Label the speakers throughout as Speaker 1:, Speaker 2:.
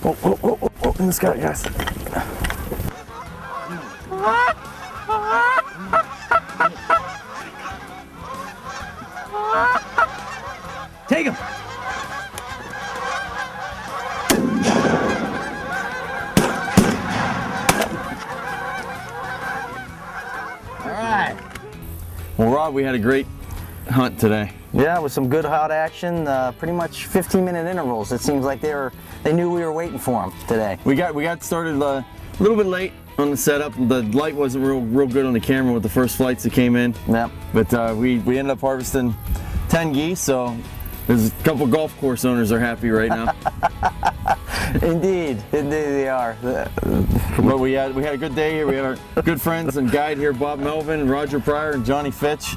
Speaker 1: Oh, in the sky, guys. Take him. All right. Well, Rob, we had a great hunt today.
Speaker 2: Yeah, with some good hot action, pretty much 15-minute intervals. It seems like they knew we were waiting for them today.
Speaker 1: We got started a little bit late on the setup. The light wasn't real good on the camera with the first flights that came in.
Speaker 2: Yeah.
Speaker 1: But we ended up harvesting 10 geese, so there's a couple golf course owners are happy right now.
Speaker 2: Indeed they are.
Speaker 1: But we had a good day here. We had our good friends and guide here, Bob Melvin, Roger Pryor, and Johnny Fitch.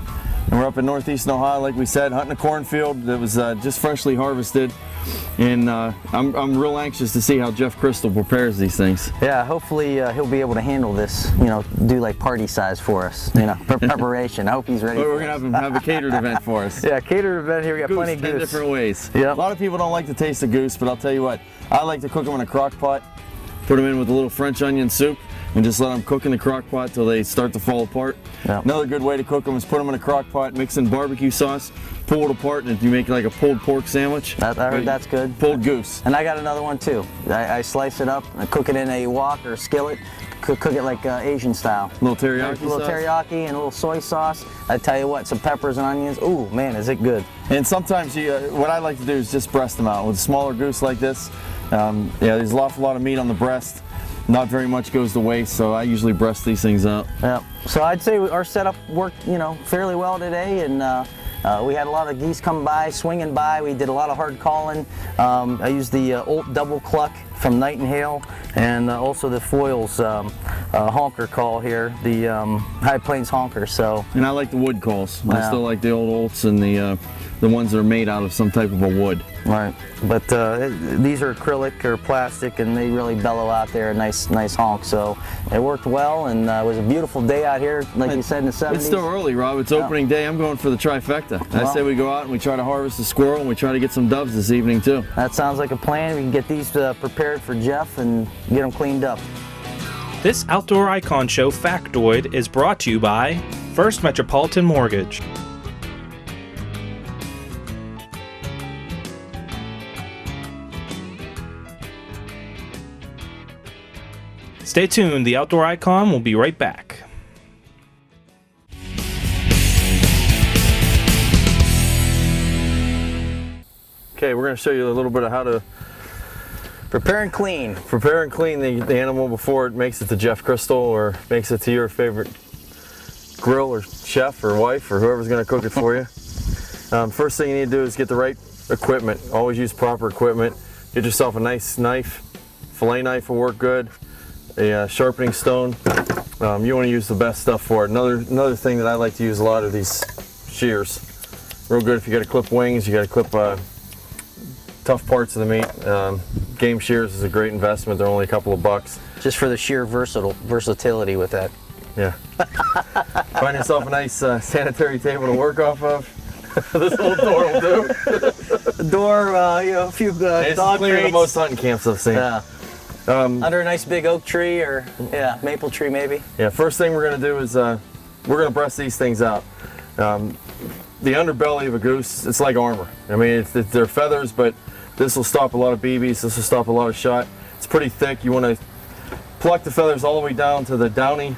Speaker 1: And we're up in northeastern Ohio, like we said, hunting a cornfield that was just freshly harvested. And I'm real anxious to see how Jeff Crystal prepares these things.
Speaker 2: Yeah, hopefully he'll be able to handle this, do like party size for us, preparation. I hope he's ready.
Speaker 1: But we're going to have a catered event for us.
Speaker 2: Yeah, catered event here. We got
Speaker 1: Goose,
Speaker 2: plenty of
Speaker 1: 10
Speaker 2: goose.
Speaker 1: different ways.
Speaker 2: Yeah.
Speaker 1: A lot of people don't like the taste of goose, but I'll tell you what, I like to cook them in a crock pot, put them in with a little French onion soup, and just let them cook in the crock pot till they start to fall apart.
Speaker 2: Yeah.
Speaker 1: Another good way to cook them is put them in a crock pot, mix in barbecue sauce, pull it apart, and you make like a pulled pork sandwich.
Speaker 2: I heard that's good.
Speaker 1: Pulled goose.
Speaker 2: And I got another one too. I slice it up, I cook it in a wok or skillet, cook it like Asian style.
Speaker 1: A little teriyaki
Speaker 2: A little
Speaker 1: sauce.
Speaker 2: teriyaki and a little soy sauce. I tell you what, some peppers and onions. Ooh, man, is it good.
Speaker 1: And sometimes what I like to do is just breast them out. With a smaller goose like this, there's an awful lot of meat on the breast. Not very much goes to waste, so I usually breast these things out.
Speaker 2: Yeah. So I'd say our setup worked, fairly well today, and we had a lot of geese come by, swinging by. We did a lot of hard calling. I used the Old Double Cluck from Nightingale, and also the Foils honker call here, the High Plains honker. So.
Speaker 1: And I like the wood calls. I
Speaker 2: Yeah.
Speaker 1: still like the old Olds and the ones that are made out of some type of a wood.
Speaker 2: Right, but these are acrylic or plastic, and they really bellow out there, a nice honk. So it worked well, and it was a beautiful day out here, like you said, in the 70s.
Speaker 1: It's still early, Rob. It's opening day. I'm going for the trifecta. I say we go out and we try to harvest a squirrel, and we try to get some doves this evening too.
Speaker 2: That sounds like a plan. We can get these prepared for Jeff and get them cleaned up.
Speaker 3: This Outdoor Icon Show factoid is brought to you by First Metropolitan Mortgage. Stay tuned, the Outdoor Icon will be right back.
Speaker 1: Okay, we're going to show you a little bit of how to
Speaker 2: Prepare and clean
Speaker 1: the animal before it makes it to Jeff Crystal or makes it to your favorite grill or chef or wife or whoever's going to cook it for you. First thing you need to do is get the right equipment. Always use proper equipment. Get yourself a nice knife. Fillet knife will work good. A sharpening stone. You want to use the best stuff for it. Another thing that I like to use a lot are these shears. Real good if you got to clip wings, you got to clip tough parts of the meat. Game shears is a great investment. They're only a couple of bucks.
Speaker 2: just for the sheer versatility with that.
Speaker 1: Yeah. Find yourself a nice sanitary table to work off of. This little door will do.
Speaker 2: The door, a few
Speaker 1: It's
Speaker 2: dog
Speaker 1: cleaner than
Speaker 2: crates.
Speaker 1: most hunting camps I've seen.
Speaker 2: Yeah. Under a nice big oak tree or maple tree maybe.
Speaker 1: Yeah. First thing we're gonna do is we're gonna breast these things out. The underbelly of a goose, it's like armor. I mean, they're feathers, but this will stop a lot of BBs. This will stop a lot of shot. It's pretty thick. You want to pluck the feathers all the way down to the downy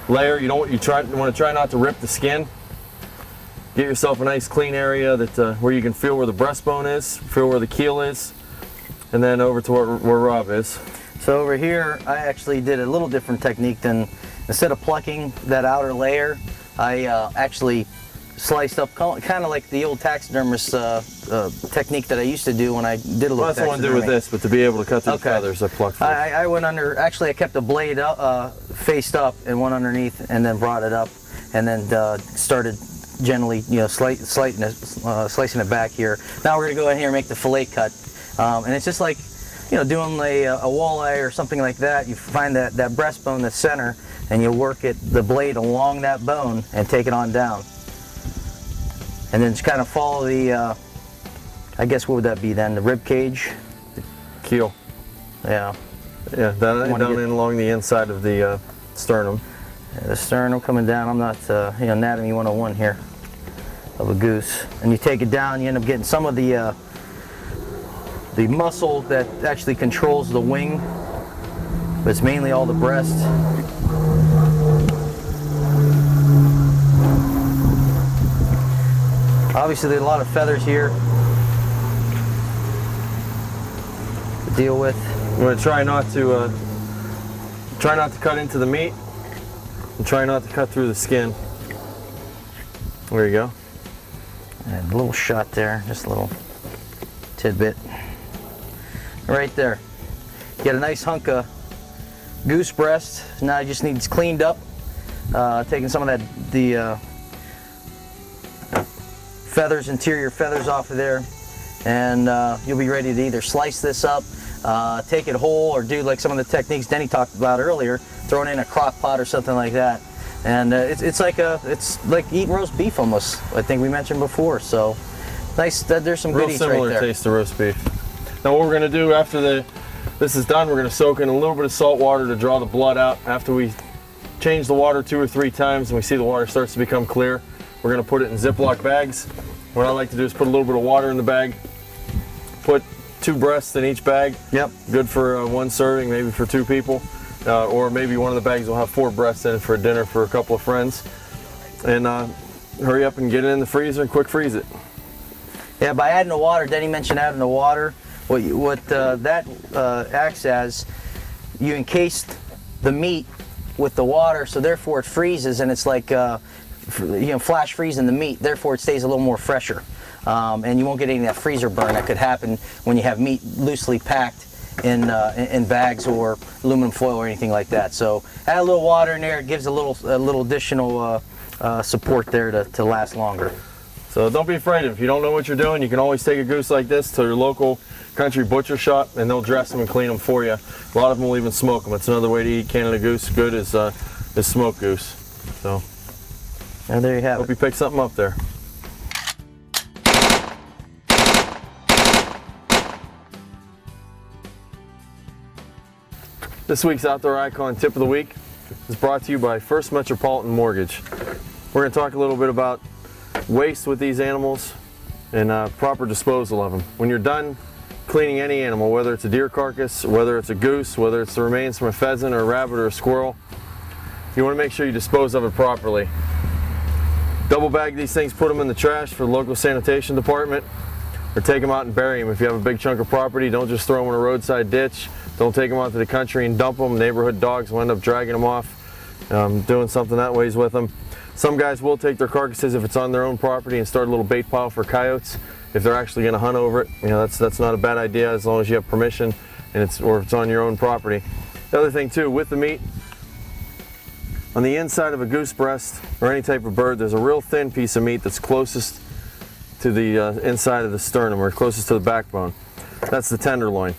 Speaker 1: layer. You want to try not to rip the skin. Get yourself a nice clean area that where you can feel where the breastbone is, feel where the keel is, and then over to where Rob is.
Speaker 2: So over here, I actually did a little different technique than, instead of plucking that outer layer, I actually sliced up, kind of like the old taxidermist technique that I used to do when I did a little
Speaker 1: Well, that's what I want to do with this, but to be able to cut through the feathers, I plucked first.
Speaker 2: I went under, actually I kept the blade up, faced up and went underneath and then brought it up and then started gently, slicing it back here. Now we're going to go in here and make the fillet cut. And it's just like, doing a walleye or something like that. You find that breastbone in the center and you work the blade along that bone and take it on down. And then just kind of follow the, I guess what would that be then? The rib cage?
Speaker 1: Keel.
Speaker 2: Yeah.
Speaker 1: Yeah, down in along the inside of the sternum.
Speaker 2: Yeah, the sternum coming down. I'm not, anatomy 101 here of a goose. And you take it down, you end up getting some of the muscle that actually controls the wing, but it's mainly all the breast. Obviously, there's a lot of feathers here to deal with.
Speaker 1: I'm going to try not to cut into the meat, and try not to cut through the skin. There you go.
Speaker 2: And a little shot there, just a little tidbit. Right there. You get a nice hunk of goose breast. Now it just needs cleaned up. Taking some of the feathers, interior feathers off of there, and you'll be ready to either slice this up, take it whole, or do like some of the techniques Denny talked about earlier, throw it in a crock pot or something like that. And it's like eating roast beef almost. I think we mentioned before. So nice. There's some
Speaker 1: real
Speaker 2: goodies
Speaker 1: similar
Speaker 2: right there.
Speaker 1: taste to roast beef. Now what we're going to do after this is done, we're going to soak in a little bit of salt water to draw the blood out. After we change the water 2 or 3 times and we see the water starts to become clear, we're going to put it in Ziploc bags. What I like to do is put a little bit of water in the bag, put 2 breasts in each bag.
Speaker 2: Yep.
Speaker 1: Good for 1 serving, maybe for 2 people. Or maybe one of the bags will have 4 breasts in it for a dinner for a couple of friends. And hurry up and get it in the freezer and quick freeze it.
Speaker 2: Yeah, by adding the water, Denny mentioned adding the water. What that acts as, you encased the meat with the water, so therefore it freezes, and it's like flash freezing the meat. Therefore, it stays a little more fresher, and you won't get any of that freezer burn that could happen when you have meat loosely packed in bags or aluminum foil or anything like that. So add a little water in there. It gives a little additional support there to last longer.
Speaker 1: So don't be afraid. If you don't know what you're doing, you can always take a goose like this to your local country butcher shop, and they'll dress them and clean them for you. A lot of them will even smoke them. It's another way to eat Canada goose. Good is smoked goose. So
Speaker 2: and there you have it.
Speaker 1: Hope you pick something up there. This week's Outdoor Icon Tip of the Week is brought to you by First Metropolitan Mortgage. We're going to talk a little bit about waste with these animals and proper disposal of them. When you're done cleaning any animal, whether it's a deer carcass, whether it's a goose, whether it's the remains from a pheasant or a rabbit or a squirrel, you want to make sure you dispose of it properly. Double bag these things, put them in the trash for the local sanitation department, or take them out and bury them. If you have a big chunk of property, don't just throw them in a roadside ditch. Don't take them out to the country and dump them. Neighborhood dogs will end up dragging them off, doing something that ways with them. Some guys will take their carcasses if it's on their own property and start a little bait pile for coyotes if they're actually going to hunt over it. That's not a bad idea as long as you have permission and if it's on your own property. The other thing too, with the meat, on the inside of a goose breast or any type of bird, there's a real thin piece of meat that's closest to the inside of the sternum, or closest to the backbone. That's the tenderloin.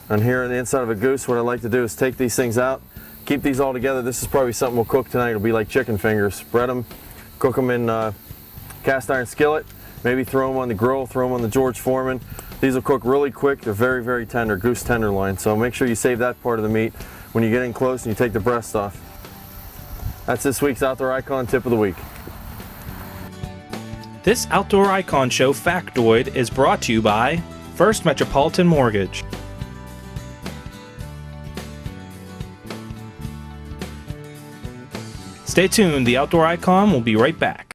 Speaker 1: And here on the inside of a goose, what I like to do is take these things out, keep these all together. This is probably something we'll cook tonight. It'll be like chicken fingers. Spread them, cook them in cast iron skillet, maybe throw them on the grill, throw them on the George Foreman. These will cook really quick. They're very, very tender, goose tenderloin. So make sure you save that part of the meat when you get in close and you take the breast off. That's this week's Outdoor Icon Tip of the Week.
Speaker 3: This Outdoor Icon Show factoid is brought to you by First Metropolitan Mortgage. Stay tuned, the Outdoor Icon will be right back.